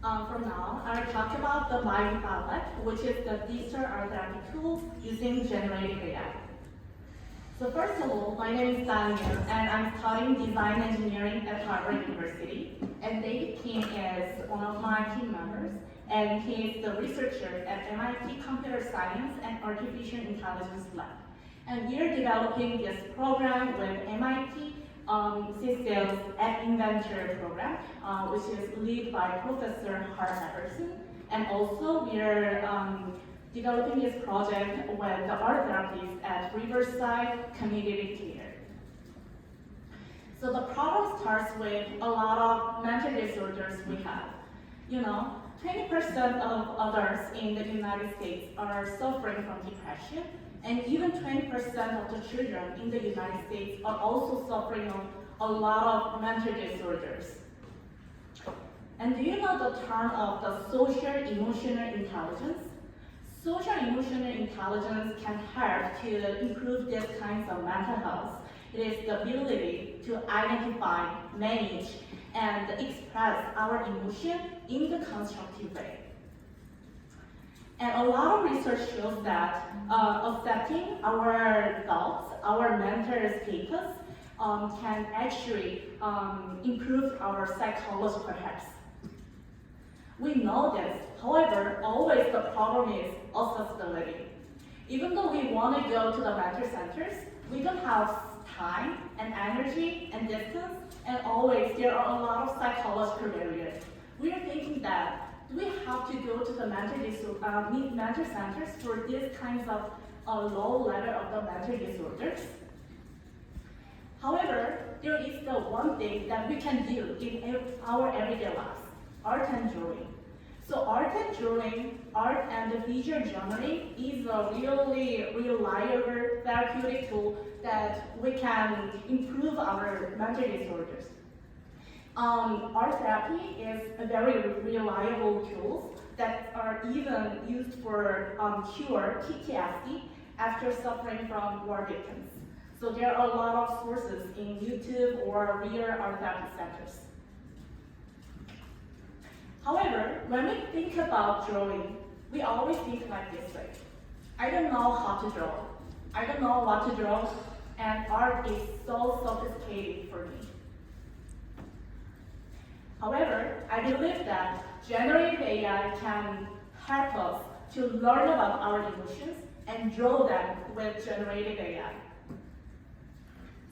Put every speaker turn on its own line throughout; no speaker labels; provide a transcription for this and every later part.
From now, I'll talk about the Mind Palette, which is the digital art therapy tool using generative AI. So first of all, my name is Daniel, and I'm studying design engineering at Harvard University. And David Kim is one of my team members, and he is the researcher at MIT Computer Science and Artificial Intelligence Lab. And we are developing this program with MIT Systems at Inventor program, which is led by Professor Hart Everson. And also we are developing this project with the art therapists at Riverside Community Theater. So the problem starts with a lot of mental disorders we have. 20% of adults in the United States are suffering from depression, and even 20% of the children in the United States are also suffering from a lot of mental disorders. And do you know the term of the social emotional intelligence? Social emotional intelligence can help to improve these kinds of mental health. It is the ability to identify, manage, and express our emotion in the constructive way. And a lot of research shows that accepting our thoughts, our mental status, can actually improve our psychological health. We know this. However, always the problem is accessibility. Even though we want to go to the mental centers, we don't have time and energy and distance, and always there are a lot of psychological barriers. We are thinking that do we have to go to the mental centers for these kinds of low level of the mental disorders? However, there is the one thing that we can do in our everyday lives, art and drawing. So art and drawing, art and visual journaling is a really reliable therapeutic tool that we can improve our mental disorders. Art therapy is a very reliable tool that are even used for cure PTSD after suffering from war victims. So there are a lot of sources in YouTube or real art therapy centers. However, when we think about drawing, we always think like this way. I don't know how to draw. I don't know what to draw, and art is so sophisticated for me. However, I believe that generative AI can help us to learn about our emotions and draw them with generative AI.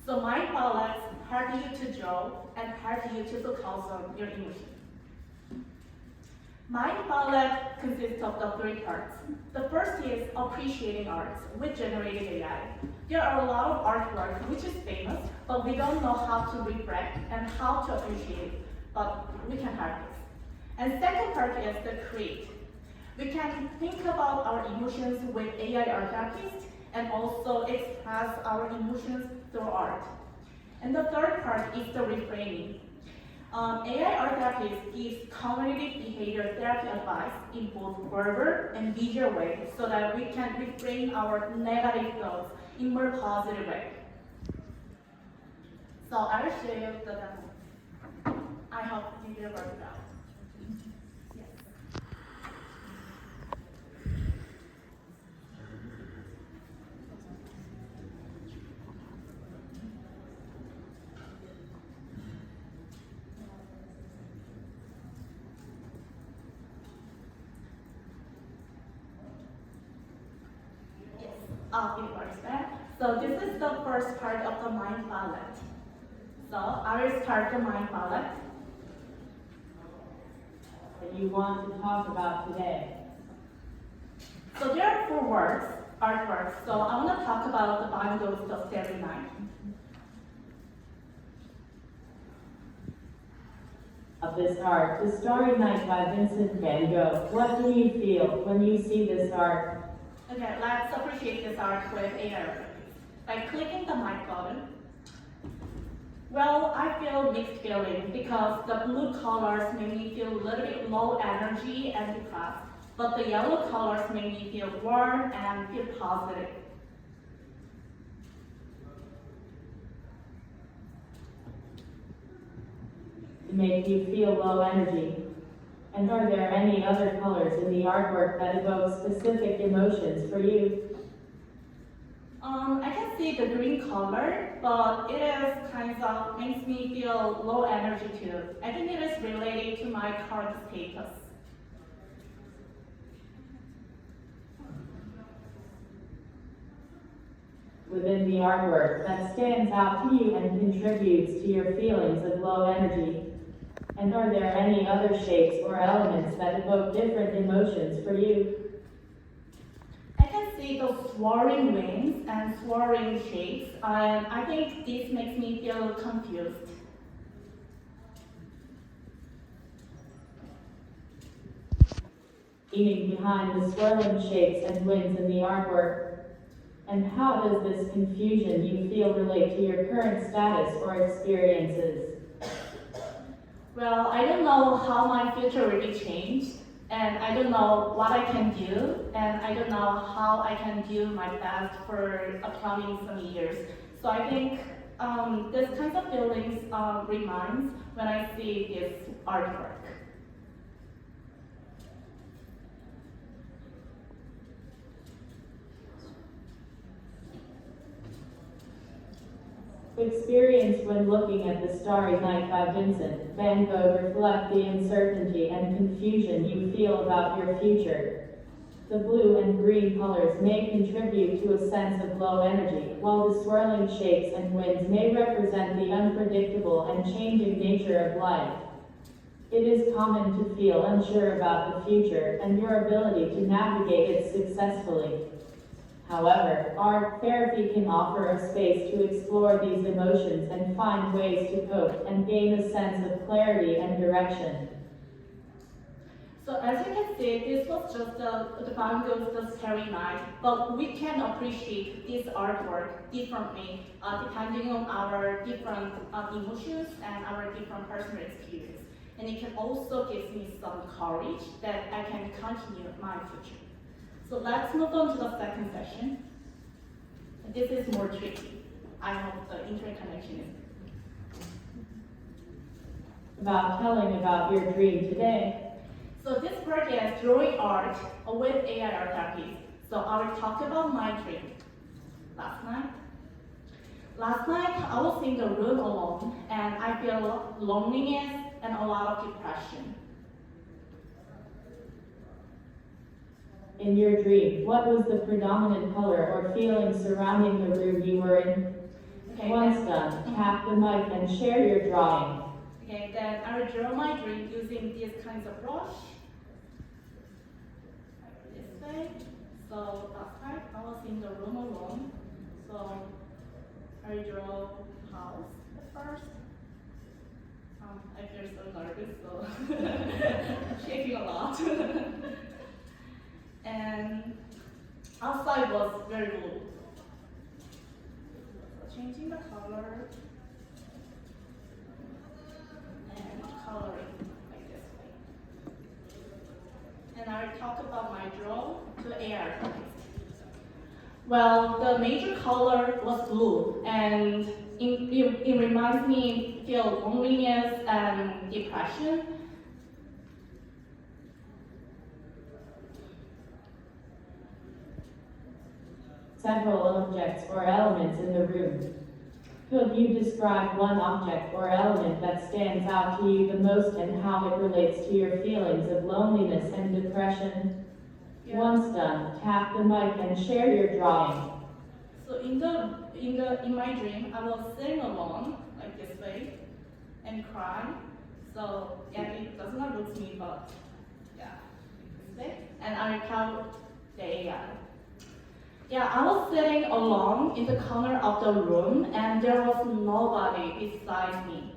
So Mind Palettes help you to draw and help you to focus on your emotions. Mind Palette consists of the three parts. The first is appreciating art with generative AI. There are a lot of artwork which is famous, but we don't know how to reflect and how to appreciate it, but we can help this. And second part is the create. We can think about our emotions with AI art therapists and also express our emotions through art. And the third part is the reframing. AI art therapist gives cognitive behavior therapy advice in both verbal and visual ways so that we can reframe our negative thoughts in more positive way. So I will show you the demo. I hope you will work it out. It works there. So this is the first part of the Mind Palette. So I will start the Mind Palette.
That you want to talk about today.
So there are 4 words, artworks. So I want to talk about the Van Gogh's The Starry Night.
Of this art, The Starry Night by Vincent van Gogh. What do you feel when you see this art?
Okay, let's appreciate this art with AI. By clicking the mic button, well, I feel mixed feeling because the blue colors make me feel a little bit low energy and depressed, but the yellow colors make me feel warm and feel positive.
It makes you feel low energy. And are there any other colors in the artwork that evoke specific emotions for you?
I can see the green color, but it is kind of makes me feel low energy too. I think it is related to my current status.
Within the artwork that stands out to you and contributes to your feelings of low energy? And are there any other shapes or elements that evoke different emotions for you?
I can see those swirling wings and swirling shapes, and I think this makes me feel confused.
Meaning behind the swirling shapes and wings in the artwork? And how does this confusion you feel relate to your current status or experiences?
Well, I don't know how my future will be changed, and I don't know what I can do, and I don't know how I can do my best for upcoming some years. So I think this kind of feelings reminds when I see this artwork.
Experience when looking at The Starry Night by Vincent van Gogh reflect the uncertainty and confusion you feel about your future. The blue and green colors may contribute to a sense of low energy, while the swirling shapes and winds may represent the unpredictable and changing nature of life. It is common to feel unsure about the future and your ability to navigate it successfully. However, art therapy can offer a space to explore these emotions and find ways to cope and gain a sense of clarity and direction.
So as you can see, this was just the Van Gogh's The Starry Night, but we can appreciate this artwork differently depending on our different emotions and our different personal experience. And it can also give me some courage that I can continue my future. So let's move on to the second session. This is more tricky. I hope the internet connection is
About telling about your dream today.
So this part is drawing art with AI art therapy. So I will talk about my dream. Last night I was in the room alone and I feel loneliness and a lot of depression.
In your dream, what was the predominant color or feeling surrounding the room you were in?
Okay,
Once done, tap the mic and share your drawing.
Okay, then I will draw my dream using these kinds of brush. This way. So last night I was in the room alone. So I draw house at first. I feel so nervous, so shaking a lot. And outside was very blue. So changing the color and coloring like this way. And I will talk about my draw to AI artist. Well, the major color was blue, and it reminds me feel loneliness and depression.
Several objects or elements in the room. Could you describe one object or element that stands out to you the most and how it relates to your feelings of loneliness and depression?
Yeah.
Once done, tap the mic and share your drawing.
So in my dream, I was sitting alone like this way and crying. So yeah, it does not look me, but yeah, this way. And I tell the AI. Yeah, I was sitting alone in the corner of the room, and there was nobody beside me.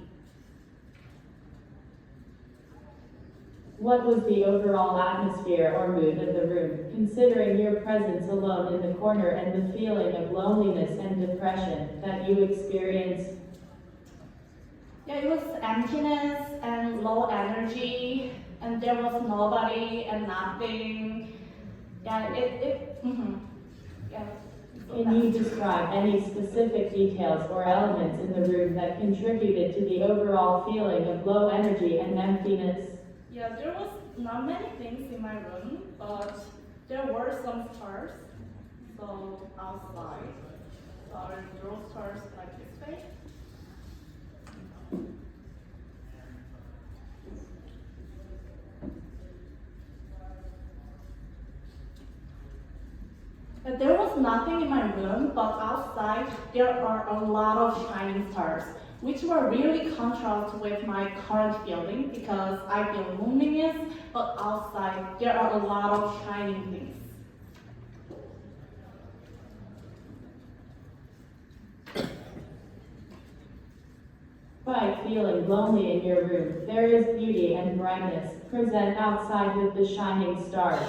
What was the overall atmosphere or mood of the room, considering your presence alone in the corner and the feeling of loneliness and depression that you experienced?
Yeah, it was emptiness and low energy, and there was nobody and nothing. Yeah, yeah.
Can you describe any specific details or elements in the room that contributed to the overall feeling of low energy and emptiness?
Yeah, there was not many things in my room, but there were some stars. So outside, so I will draw stars like this way. But there was nothing in my room, but outside there are a lot of shining stars, which were really contrast with my current feeling because I feel loneliness, but outside there are a lot of shining things.
By feeling lonely in your room, there is beauty and brightness present outside with the shining stars.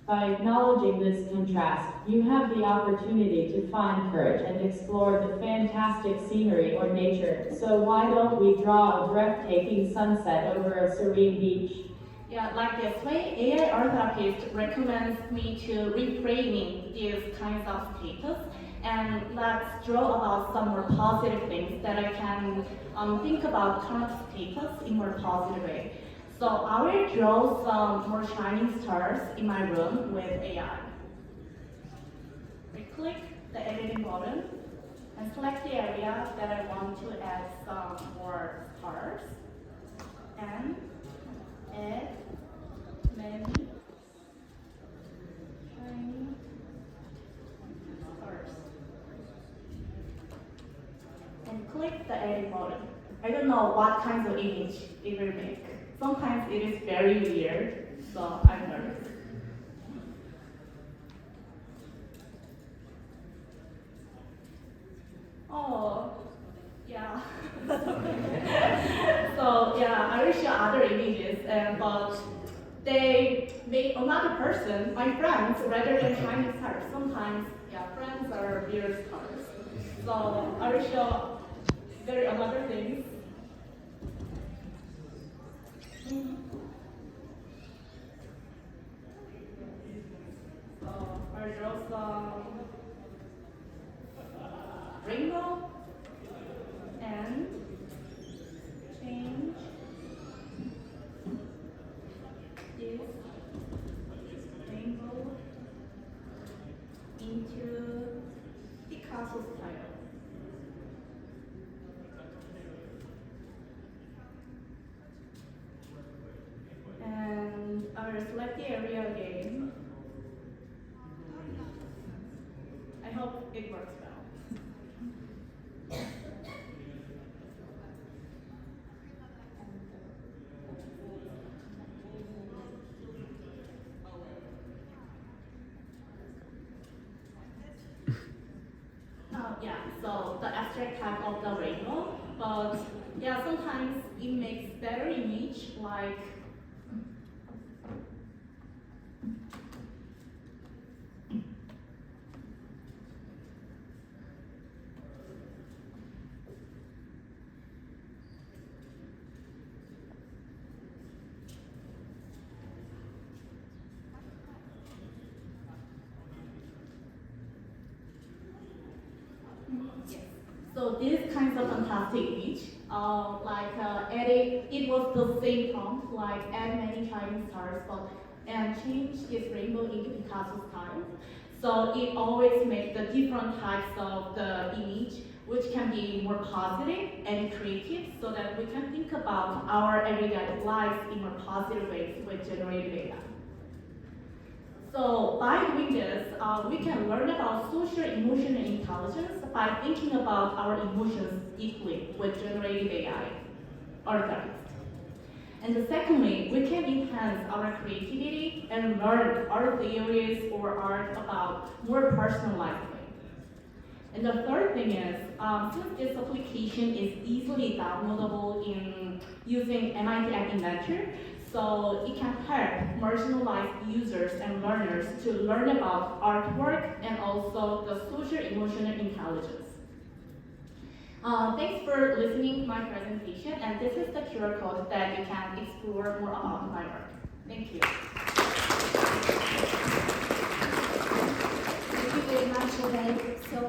By acknowledging this contrast, you have the opportunity to find courage and explore the fantastic scenery or nature. So why don't we draw a breathtaking sunset over a serene beach?
Yeah, like this way, AI art therapist recommends me to reframing these kinds of status, and let's draw about some more positive things that I can think about current status in more positive way. So I will draw some more shining stars in my room with AI. We click the editing button and select the area that I want to add some more stars and add many shining stars. And click the edit button. I don't know what kinds of image it will make. Sometimes it is very weird, so I'm nervous. Oh, yeah. So yeah, I will show other images, but they made another person, my friends, rather than shining stars. Sometimes, yeah, friends are weird stars. So I will show another things. So I draw some rainbow and change this rainbow into Picasso style. And I will select the area again. I hope it works well. Yeah, so the abstract type of the rainbow, but yeah, sometimes it makes better image like yes. So this kinds of fantastic image, it was the same prompt, like add many shining stars, but and change this rainbow into Picasso style. So it always makes the different types of the image, which can be more positive and creative, so that we can think about our everyday lives in more positive ways with generative AI. So by doing this, we can learn about social emotional intelligence by thinking about our emotions deeply with generative AI or therapist. And secondly, we can enhance our creativity and learn art theories or art about more personalized way. And the third thing is, since this application is easily downloadable in using MIT App Inventor, so it can help marginalized users and learners to learn about artwork and also the social emotional intelligence. Thanks for listening to my presentation, and this is the QR code that you can explore more about my work. Thank you.
Thank you very much, Odette. So